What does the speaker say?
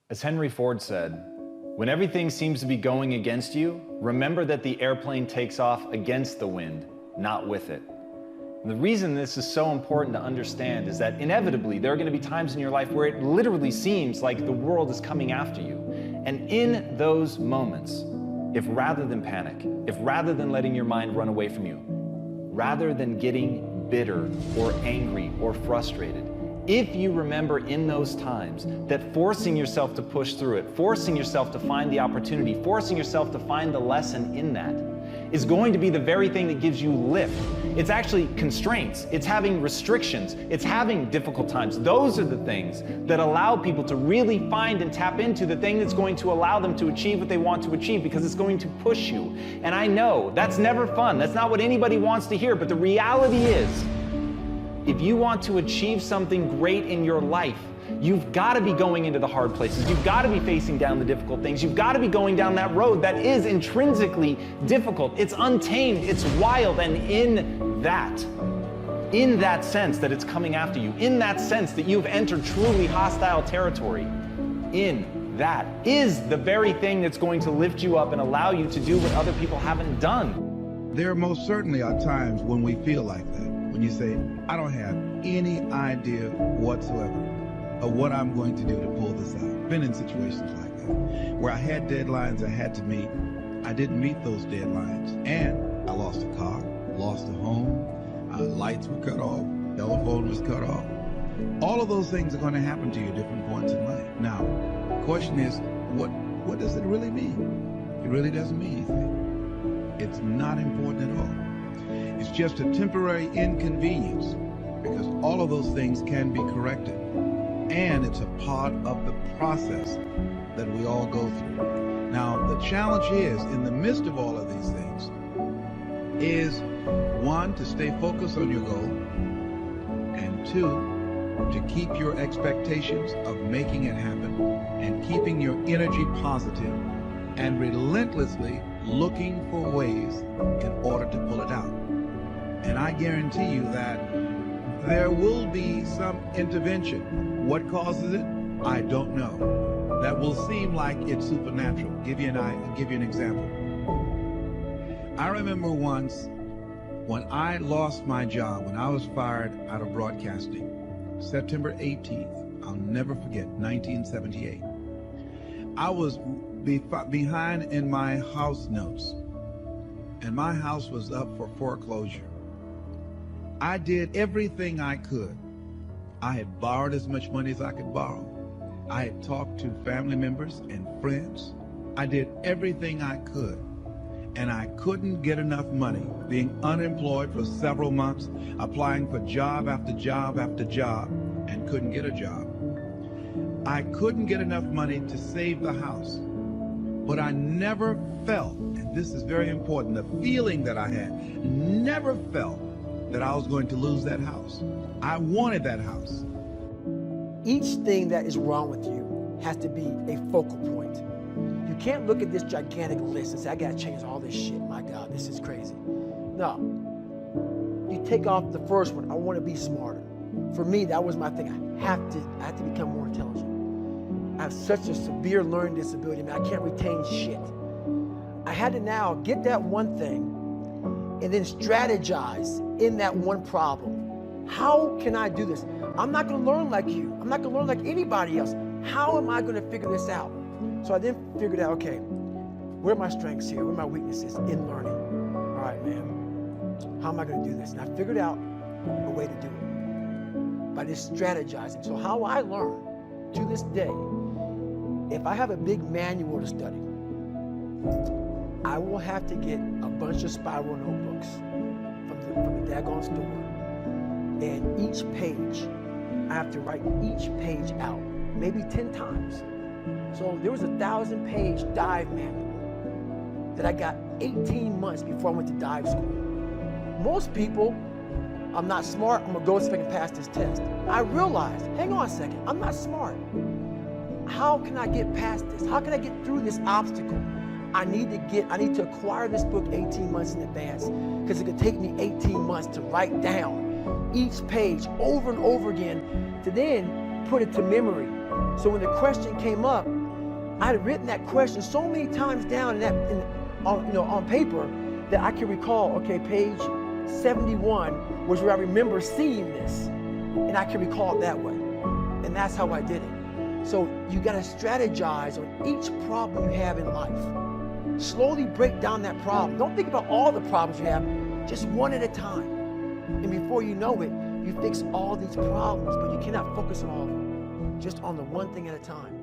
As Henry Ford said, when everything seems to be going against you, remember that the airplane takes off against the wind, not with it. And the reason this is so important to understand is that inevitably there are going to be times in your life where it literally seems like the world is coming after you. And in those moments, if rather than panic, if rather than letting your mind run away from you, rather than getting bitter or angry or frustrated, if you remember in those times that forcing yourself to push through it, forcing yourself to find the opportunity, forcing yourself to find the lesson in that, is going to be the very thing that gives you lift. It's actually constraints, it's having restrictions, it's having difficult times. Those are the things that allow people to really find and tap into the thing that's going to allow them to achieve what they want to achieve, because it's going to push you. And I know that's never fun, that's not what anybody wants to hear, but the reality is, if you want to achieve something great in your life, you've got to be going into the hard places. You've got to be facing down the difficult things. You've got to be going down that road that is intrinsically difficult. It's untamed, it's wild, and in that sense that it's coming after you, in that sense that you've entered truly hostile territory, in that is the very thing that's going to lift you up and allow you to do what other people haven't done. There most certainly are times when we feel like that. When you say, I don't have any idea whatsoever of what I'm going to do to pull this out. Been in situations like that, where I had deadlines I had to meet. I didn't meet those deadlines, and I lost a car, lost a home, lights were cut off, telephone was cut off. All of those things are going to happen to you at different points in life. Now, the question is, what does it really mean? It really doesn't mean anything. It's not important at all. It's just a temporary inconvenience, because all of those things can be corrected. And it's a part of the process that we all go through. Now, the challenge is, in the midst of all of these things, is one, to stay focused on your goal, and two, to keep your expectations of making it happen and keeping your energy positive and relentlessly looking for ways in order to pull it out. And I guarantee you that there will be some intervention. What causes it? I don't know. That will seem like it's supernatural. Give you an example. I remember once when I lost my job, when I was fired out of broadcasting, September 18th, I'll never forget, 1978. I was behind in my house notes, and my house was up for foreclosure. I did everything I could. I had borrowed as much money as I could borrow. I had talked to family members and friends. I did everything I could, and I couldn't get enough money, being unemployed for several months, applying for job after job after job, and couldn't get a job. I couldn't get enough money to save the house, but I never felt, and this is very important, the feeling that I had, never felt that I was going to lose that house. I wanted that house. Each thing that is wrong with you has to be a focal point. You can't look at this gigantic list and say, I gotta change all this shit. My God, this is crazy. No. You take off the first one, I wanna be smarter. For me, that was my thing. I have to become more intelligent. I have such a severe learning disability, man. I can't retain shit. I had to now get that one thing and then strategize in that one problem. How can I do this? I'm not gonna learn like you. I'm not gonna learn like anybody else. How am I gonna figure this out? So I then figured out, okay, where are my strengths here? Where are my weaknesses in learning? All right, man, how am I gonna do this? And I figured out a way to do it by just strategizing. So how I learn to this day, if I have a big manual to study, I will have to get a bunch of spiral notebooks from the daggone store. And each page, I have to write each page out, maybe 10 times. So there was a 1,000-page dive manual that I got 18 months before I went to dive school. Most people, I'm not smart, I'm gonna go see if I can pass this test. I realized, hang on a second, I'm not smart. How can I get past this? How can I get through this obstacle? I need to acquire this book 18 months in advance, because it could take me 18 months to write down each page over and over again to then put it to memory. So when the question came up, I had written that question so many times down on paper that I can recall, okay, page 71 was where I remember seeing this, and I can recall it that way. And that's how I did it. So you gotta strategize on each problem you have in life. Slowly break down that problem. Don't think about all the problems you have, just one at a time. And before you know it, you fix all these problems, but you cannot focus on all of them, just on the one thing at a time.